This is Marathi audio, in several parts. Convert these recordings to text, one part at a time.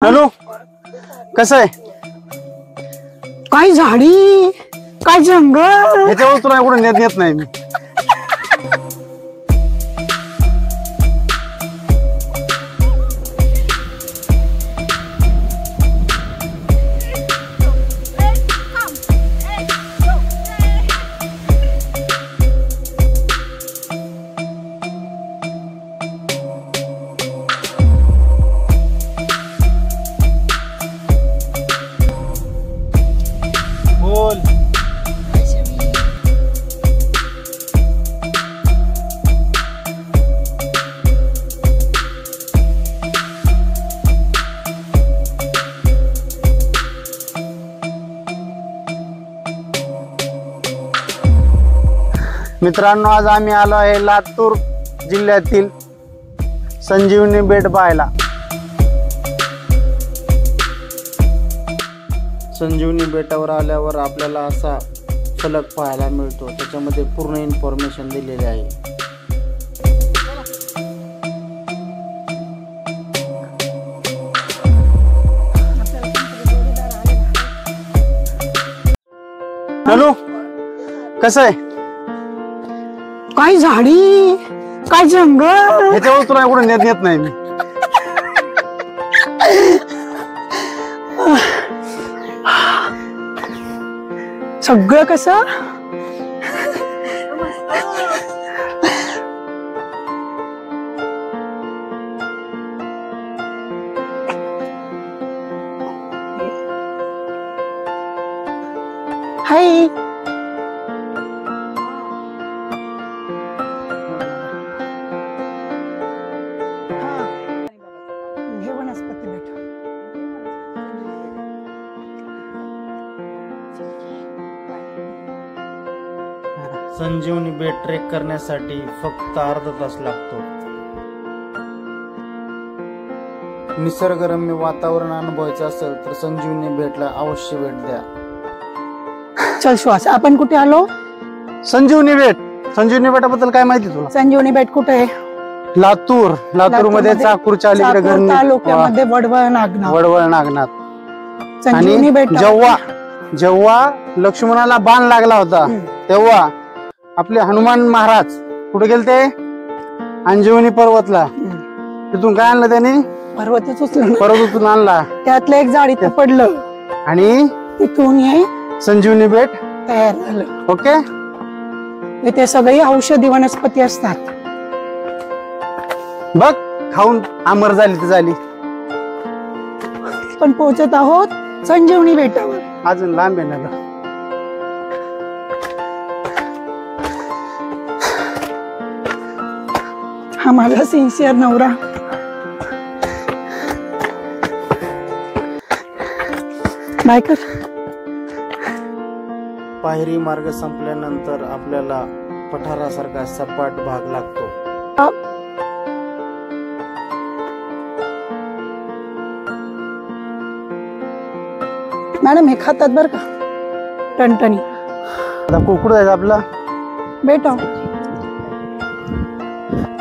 हॅलो, कसं आहे? काय झाडी, काय जंगल, याच्यावर तुला कुठे नेत नाही मी. बोल. मित्रांनो, आज आम्ही आलो आहे लातूर जिल्ह्यातील संजीवनी बेट पाहायला. संजीवनी बेटावर आल्यावर आपल्याला असा फलक पाहायला मिळतो, त्याच्यामध्ये पूर्ण इन्फॉर्मेशन दिलेली आहे. हॅलो, कसं आहे? काय झाडी, काय जंगल, याच्यावर तुला कुठे नेत नाही मी. सगळं कसं हाय. हे वनस्पती बेट. संजीवनी बेट ट्रेक करण्यासाठी फक्त अर्धा तास लागतो. निसर्गरम्य वातावरण अनुभवायचं असेल तर संजीवनी बेटला अवश्य भेट द्या. चल श्वास, आपण कुठे आलो? संजीवनी बेट. संजीवनी बेटाबद्दल काय माहिती तुला? संजीवनी बेट कुठे आहे? लातूर. लातूर मध्ये चाकूरच्या अलीकडे चाकूर तालुक्यामध्ये वडवळ नागनाथ. वडवळ नागनाथ. संजीवनी आणि बेट जेव्हा लक्ष्मणाला बाण लागला होता तेव्हा आपले हनुमान महाराज कुठे गेलते? अंजीवनी पर्वतला. तिथून काय आणलं त्यांनी? पर्वतच उचलून पर्वत आणला. त्यातलं एक झाड इथं पडलं आणि तिथून हे संजीवनी बेट तयार झालं. ओके. इथे सगळी औषधी वनस्पती असतात. बघ, खाऊन अमर झाली तर झाली. पण पोहोचत आहोत संजीवनी बेटावर. अजून लांब आहे ना. हा माझा सिन्सिअर नवरा. बायकर. पायरी मार्ग संपल्यानंतर आपल्याला पठारासारखा सपाट भाग लागतो. मॅडम हे खातात बर का, टणटणी. आता कुठं जायचं आपला? बेटा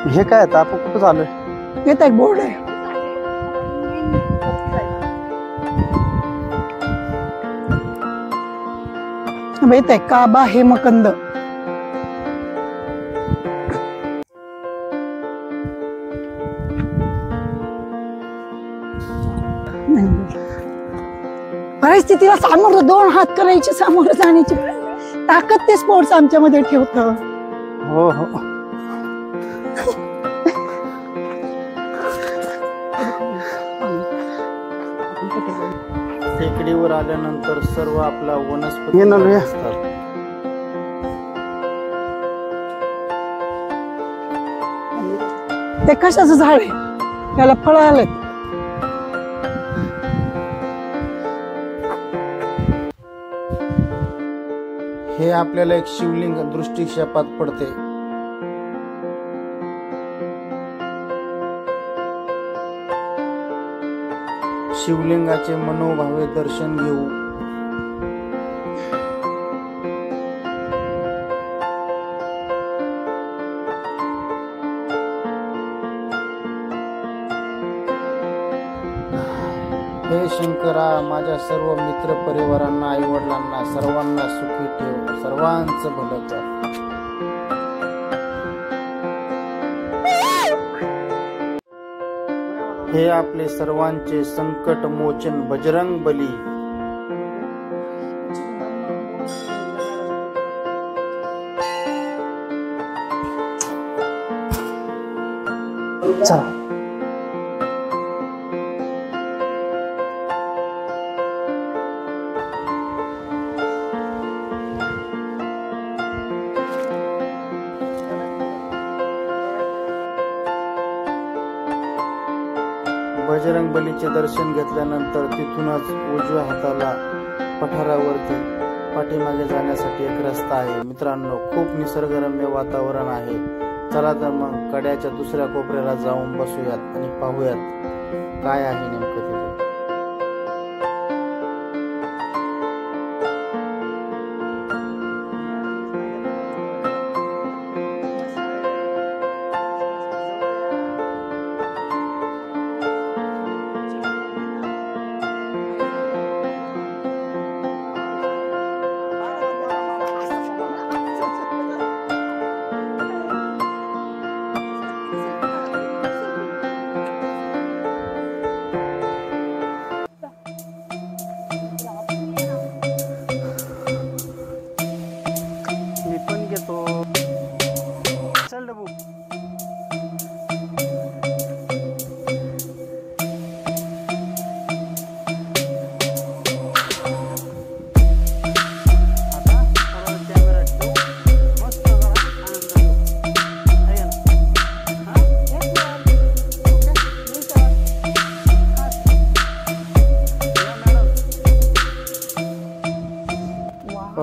हे काय आता आपण कुठं चालूय? येत एक बोर्ड आहे. येत आहे काबा हेमकंद. परिस्थितीला सामोर दोन हात करायचे, सामोरं जाण्याची ताकद ते स्पोर्ट्स आमच्यामध्ये ठेवत. हो हो. टेकडीवर आल्यानंतर सर्व आपला वनस्पती असतात. ते कशाचं झाड आहे? त्याला फळ आले. हे आपल्याला एक शिवलिंग दृष्टिक्षेपात पडते. शिवलिंगाचे मनोभावे दर्शन घेऊ. हे शंकरा, माझ्या सर्व मित्र परिवारांना, आई वडिलांना सर्वांना सुखी ठेव, सर्वांचं भलं कर. हे आपले सर्वांचे संकट मोचन बजरंग बली. चला. बजरंग बलीचे दर्शन घेतल्यानंतर तिथूनच उजव्या हाताला पठारावरती पाठीमागे जाण्यासाठी एक रस्ता आहे. मित्रांनो, खूप निसर्गरम्य वातावरण आहे. चला तर मग कड्याच्या दुसऱ्या कोपऱ्याला जाऊन बसूयात आणि पाहूयात काय आहे नेमकं तिथे.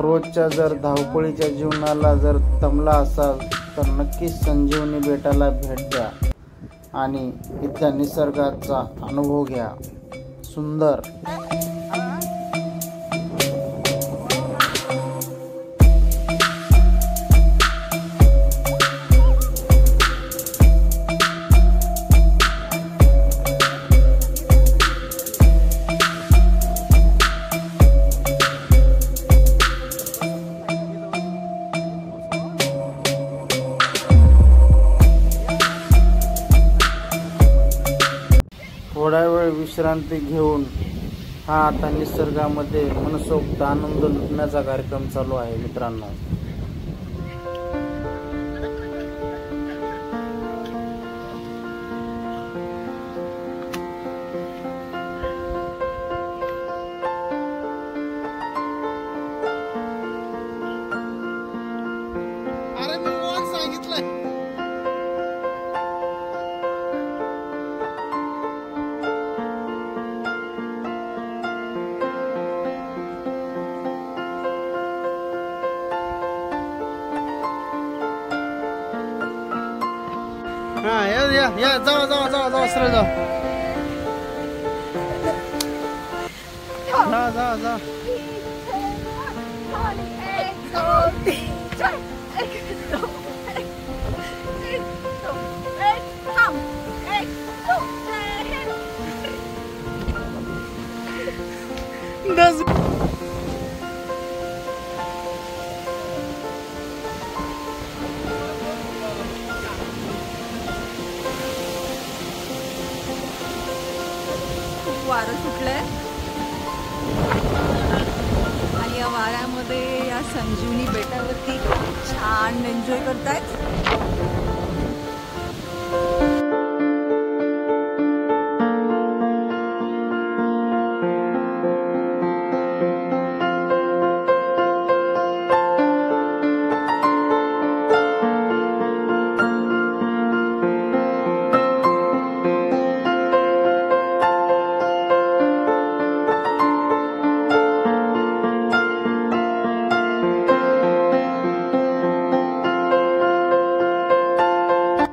रोजच्या जर धावपळीच्या जीवनाला जर दमला असाल तर नक्कीच संजीवनी बेटाला भेट द्या आणि इथल्या निसर्गाचा अनुभव घ्या. सुंदर. थोडा वेळ विश्रांती घेऊन हा आता निसर्गामध्ये मनसोक्त आनंद लुटण्याचा कार्यक्रम चालू आहे. मित्रांनो, या जावा सरळ जा. वारं सुटलंय आणि या वाऱ्यामध्ये या संजीवनी बेटावरती छान एन्जॉय करतायत.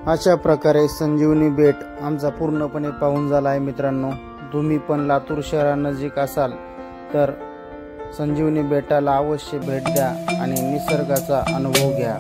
अशा प्रकारे संजीवनी बेट आमचा पूर्णपणे पाहून झाला आहे. मित्रांनो, तुम्ही पण लातूर शहरानजीक असाल तर संजीवनी बेटाला अवश्य भेट द्या आणि निसर्गाचा अनुभव घ्या.